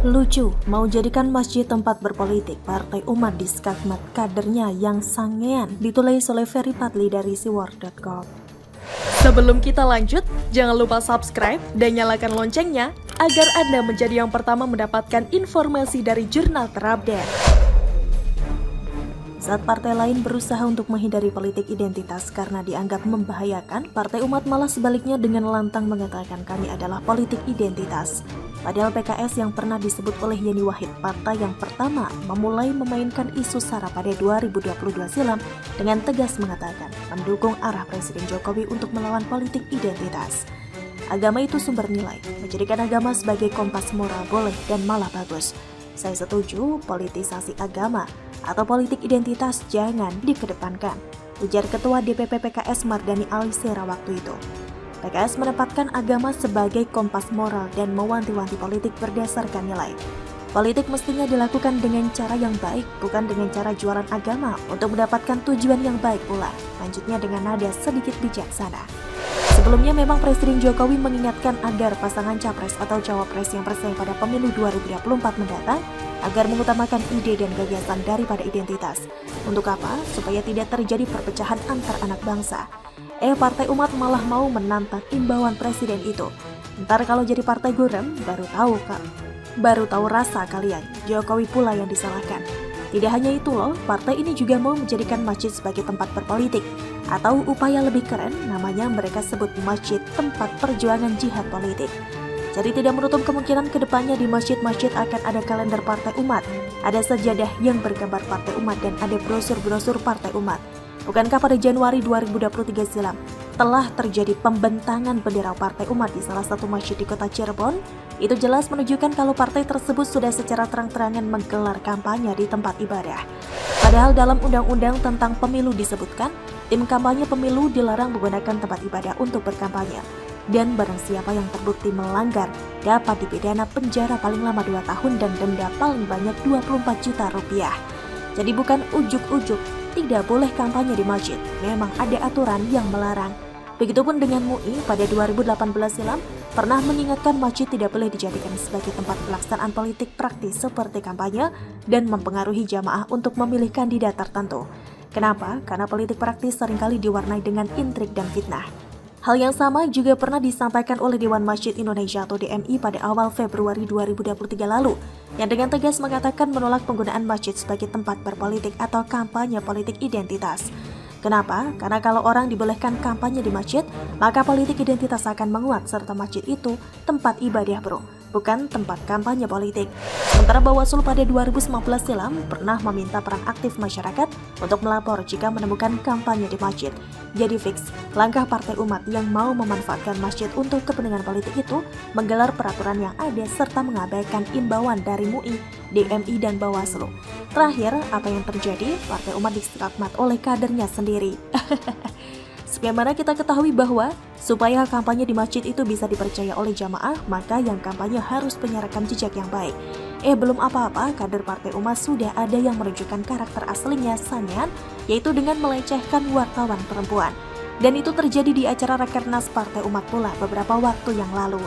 Lucu, mau jadikan masjid tempat berpolitik, Partai Umat di skakmat kadernya yang sangean, ditulis oleh Ferry Padli dari siwar.com. Sebelum kita lanjut, jangan lupa subscribe dan nyalakan loncengnya agar Anda menjadi yang pertama mendapatkan informasi dari jurnal terupdate. Saat partai lain berusaha untuk menghindari politik identitas karena dianggap membahayakan, Partai Umat malah sebaliknya dengan lantang mengatakan kami adalah politik identitas. Padahal PKS yang pernah disebut oleh Yeni Wahid partai yang pertama memulai memainkan isu SARA pada 2022 silam dengan tegas mengatakan mendukung arah Presiden Jokowi untuk melawan politik identitas. Agama itu sumber nilai, menjadikan agama sebagai kompas moral boleh dan malah bagus. Saya setuju politisasi agama atau politik identitas jangan dikedepankan, ujar Ketua DPP PKS Mardani Alisera waktu itu. PKS menempatkan agama sebagai kompas moral dan mewanti-wanti politik berdasarkan nilai. Politik mestinya dilakukan dengan cara yang baik, bukan dengan cara jualan agama untuk mendapatkan tujuan yang baik pula. Lanjutnya dengan nada sedikit bijaksana. Sebelumnya memang Presiden Jokowi mengingatkan agar pasangan capres atau cawapres yang bersaing pada pemilu 2024 mendatang agar mengutamakan ide dan gagasan daripada identitas. Untuk apa? Supaya tidak terjadi perpecahan antar anak bangsa. Partai Umat malah mau menantang imbauan presiden itu. Ntar kalau jadi partai gurem, baru tahu rasa kalian. Jokowi pula yang disalahkan. Tidak hanya itu loh, partai ini juga mau menjadikan masjid sebagai tempat berpolitik. Atau upaya lebih keren, namanya mereka sebut masjid tempat perjuangan jihad politik. Jadi tidak menutup kemungkinan kedepannya di masjid-masjid akan ada kalender Partai Umat, ada sajadah yang bergambar Partai Umat dan ada brosur-brosur Partai Umat. Bukankah pada Januari 2023 silam telah terjadi pembentangan bendera Partai Umat di salah satu masjid di kota Cirebon? Itu jelas menunjukkan kalau partai tersebut sudah secara terang-terangan menggelar kampanye di tempat ibadah. Padahal dalam undang-undang tentang pemilu disebutkan, tim kampanye pemilu dilarang menggunakan tempat ibadah untuk berkampanye. Dan barang siapa yang terbukti melanggar dapat dipidana penjara paling lama 2 tahun dan denda paling banyak 24 juta rupiah. Jadi bukan ujuk-ujuk tidak boleh kampanye di masjid, memang ada aturan yang melarang. Begitupun dengan MUI pada 2018 silam pernah mengingatkan masjid tidak boleh dijadikan sebagai tempat pelaksanaan politik praktis seperti kampanye dan mempengaruhi jamaah untuk memilih kandidat tertentu. Kenapa? Karena politik praktis seringkali diwarnai dengan intrik dan fitnah. Hal yang sama juga pernah disampaikan oleh Dewan Masjid Indonesia atau DMI pada awal Februari 2023 lalu, yang dengan tegas mengatakan menolak penggunaan masjid sebagai tempat berpolitik atau kampanye politik identitas. Kenapa? Karena kalau orang dibolehkan kampanye di masjid, maka politik identitas akan menguat serta masjid itu tempat ibadah bukan tempat kampanye politik. Sementara Bawaslu pada 2019 silam pernah meminta peran aktif masyarakat untuk melapor jika menemukan kampanye di masjid. Jadi fix, langkah Partai Umat yang mau memanfaatkan masjid untuk kepentingan politik itu menggelar peraturan yang ada serta mengabaikan imbauan dari MUI, DMI, dan Bawaslu. Terakhir, apa yang terjadi? Partai Umat diskakmat oleh kadernya sendiri. Sebagaimana kita ketahui bahwa supaya kampanye di masjid itu bisa dipercaya oleh jamaah, maka yang kampanye harus punya rekam jejak yang baik. Belum apa-apa, kader Partai Umat sudah ada yang menunjukkan karakter aslinya sangean, yaitu dengan melecehkan wartawan perempuan. Dan itu terjadi di acara Rakernas Partai Umat pula beberapa waktu yang lalu.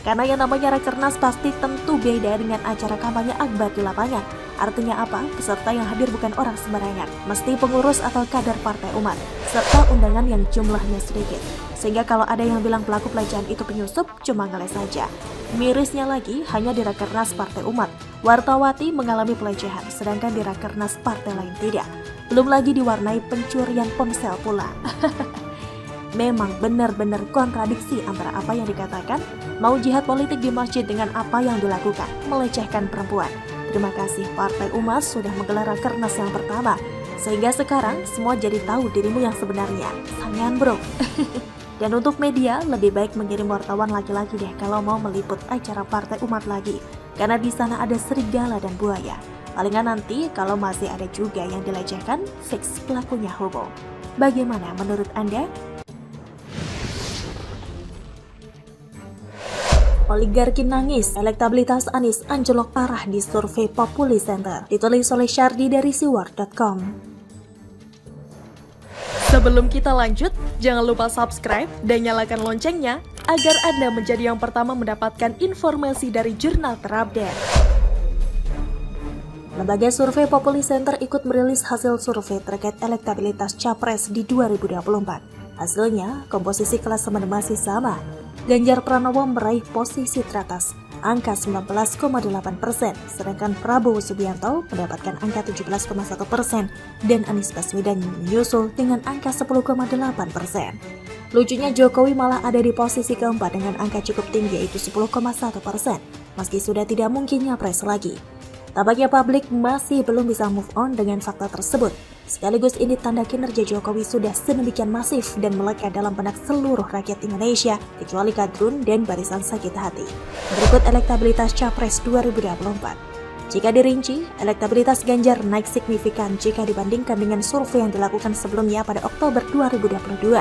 Karena yang namanya Rakernas pasti tentu beda dengan acara kampanye akbar di lapangan. Artinya apa? Peserta yang hadir bukan orang sembarangan, mesti pengurus atau kader Partai Umat, serta undangan yang jumlahnya sedikit. Sehingga kalau ada yang bilang pelaku pelecehan itu penyusup, cuma ngeles saja. Mirisnya lagi, hanya di Rakernas Partai Umat, wartawati mengalami pelecehan, sedangkan di Rakernas partai lain tidak. Belum lagi diwarnai pencurian ponsel pula. Memang benar-benar kontradiksi antara apa yang dikatakan, mau jihad politik di masjid dengan apa yang dilakukan, melecehkan perempuan. Terima kasih Partai Umat sudah menggelar Rakernas yang pertama, sehingga sekarang semua jadi tahu dirimu yang sebenarnya. Sangean bro. Dan untuk media, lebih baik mengirim wartawan laki-laki deh kalau mau meliput acara Partai Umat lagi, karena di sana ada serigala dan buaya. Palingan nanti kalau masih ada juga yang dilecehkan, fix pelakunya homo. Bagaimana menurut Anda? Oligarki nangis, elektabilitas Anies anjlok parah di survei Populi Center. Ditulis oleh Syardi dari siwar.com. Sebelum kita lanjut, jangan lupa subscribe dan nyalakan loncengnya agar Anda menjadi yang pertama mendapatkan informasi dari jurnal terupdate. Lembaga survei Populi Center ikut merilis hasil survei terkait elektabilitas Capres di 2024. Hasilnya, komposisi klasemen masih sama. Ganjar Pranowo meraih posisi teratas, angka 19,8%, sedangkan Prabowo Subianto mendapatkan angka 17,1% dan Anies Baswedan menyusul dengan angka 10,8%. Lucunya Jokowi malah ada di posisi keempat dengan angka cukup tinggi yaitu 10,1%, meski sudah tidak mungkin nyapres lagi. Tampaknya publik masih belum bisa move on dengan fakta tersebut. Sekaligus ini tanda kinerja Jokowi sudah sedemikian masif dan melekat dalam benak seluruh rakyat Indonesia, kecuali kadrun dan barisan sakit hati. Berikut elektabilitas Capres 2024. Jika dirinci, elektabilitas Ganjar naik signifikan jika dibandingkan dengan survei yang dilakukan sebelumnya pada Oktober 2022.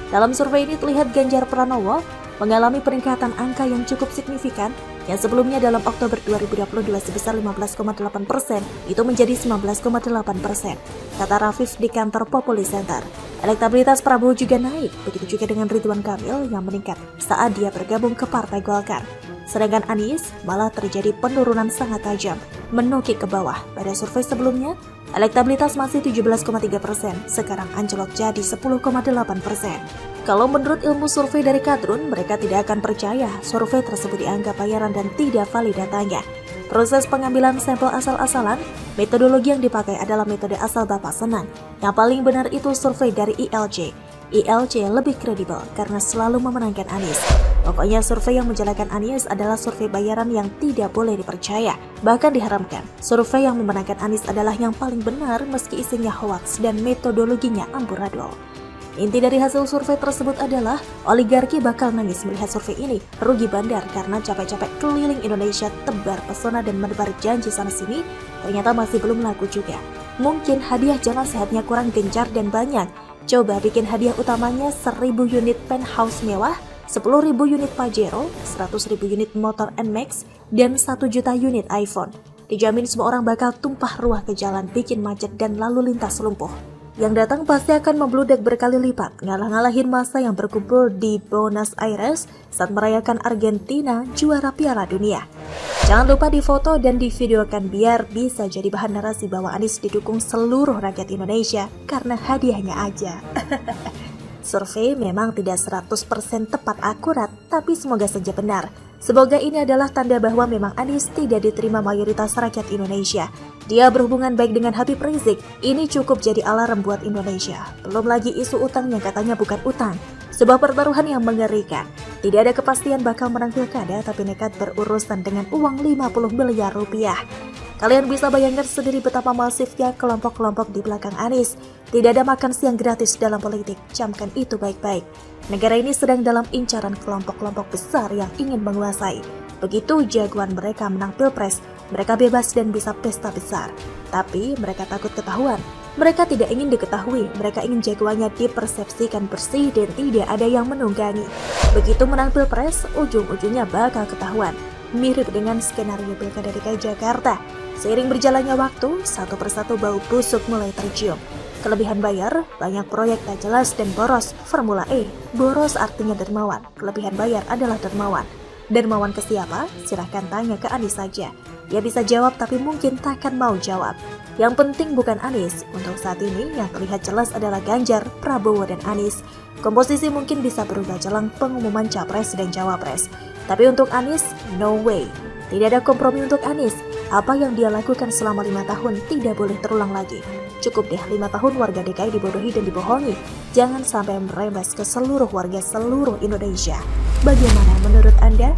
Dalam survei ini terlihat Ganjar Pranowo mengalami peningkatan angka yang cukup signifikan, yang sebelumnya dalam Oktober 2022 sebesar 15,8%, itu menjadi 19,8%, kata Rafif di kantor Populi Center. Elektabilitas Prabowo juga naik, begitu juga dengan Ridwan Kamil yang meningkat saat dia bergabung ke Partai Golkar. Sedangkan Anies malah terjadi penurunan sangat tajam, menukik ke bawah. Pada survei sebelumnya, elektabilitas masih 17,3%, sekarang anjlok jadi 10,8%. Kalau menurut ilmu survei dari kadrun, mereka tidak akan percaya survei tersebut dianggap bayaran dan tidak valid datanya. Proses pengambilan sampel asal-asalan, metodologi yang dipakai adalah metode asal Bapak senang. Yang paling benar itu survei dari ILC. ILC lebih kredibel karena selalu memenangkan Anies. Pokoknya survei yang menjelekan Anies adalah survei bayaran yang tidak boleh dipercaya. Bahkan diharamkan, survei yang memenangkan Anies adalah yang paling benar meski isinya hoaks dan metodologinya amburadul. Inti dari hasil survei tersebut adalah oligarki bakal nangis melihat survei ini, rugi bandar karena capek-capek keliling Indonesia tebar pesona dan menebar janji sana-sini, ternyata masih belum laku juga. Mungkin hadiah jalan sehatnya kurang gencar dan banyak. Coba bikin hadiah utamanya 1000 unit penthouse mewah, 10.000 unit Pajero, 100.000 unit motor NMAX, dan 1 juta unit iPhone. Dijamin semua orang bakal tumpah ruah ke jalan, bikin macet dan lalu lintas lumpuh. Yang datang pasti akan membludak berkali lipat, ngalah-ngalahin massa yang berkumpul di Buenos Aires saat merayakan Argentina juara Piala Dunia. Jangan lupa difoto dan divideokan biar bisa jadi bahan narasi bahwa Anies didukung seluruh rakyat Indonesia karena hadiahnya aja. Survei memang tidak 100% tepat akurat, tapi semoga saja benar. Semoga ini adalah tanda bahwa memang Anies tidak diterima mayoritas rakyat Indonesia. Dia berhubungan baik dengan Habib Rizik. Ini cukup jadi alarm buat Indonesia. Belum lagi isu utang yang katanya bukan utang. Sebuah pertaruhan yang mengerikan. Tidak ada kepastian bakal menang pilkada, tapi nekat berurusan dengan uang 50 miliar rupiah. Kalian bisa bayangkan sendiri betapa masifnya kelompok-kelompok di belakang Anies. Tidak ada makan siang gratis dalam politik, camkan itu baik-baik. Negara ini sedang dalam incaran kelompok-kelompok besar yang ingin menguasai. Begitu jagoan mereka menang pilpres, mereka bebas dan bisa pesta besar. Tapi mereka takut ketahuan. Mereka tidak ingin diketahui, mereka ingin jagoannya dipersepsikan bersih dan tidak ada yang menunggangi. Begitu menang pilpres, ujung-ujungnya bakal ketahuan. Mirip dengan skenario Pilkada DKI Jakarta. Seiring berjalannya waktu, satu persatu bau busuk mulai tercium. Kelebihan bayar, banyak proyek tak jelas dan boros. Formula E, boros artinya dermawan. Kelebihan bayar adalah dermawan. Dermawan ke siapa? Silahkan tanya ke Anies saja. Dia bisa jawab tapi mungkin takkan mau jawab. Yang penting bukan Anies. Untuk saat ini yang terlihat jelas adalah Ganjar, Prabowo, dan Anies. Komposisi mungkin bisa berubah jelang pengumuman Capres dan Cawapres. Tapi untuk Anies, no way. Tidak ada kompromi untuk Anies. Apa yang dia lakukan selama 5 tahun tidak boleh terulang lagi. Cukup deh 5 tahun warga DKI dibodohi dan dibohongi. Jangan sampai merembes ke seluruh warga seluruh Indonesia. Bagaimana menurut Anda?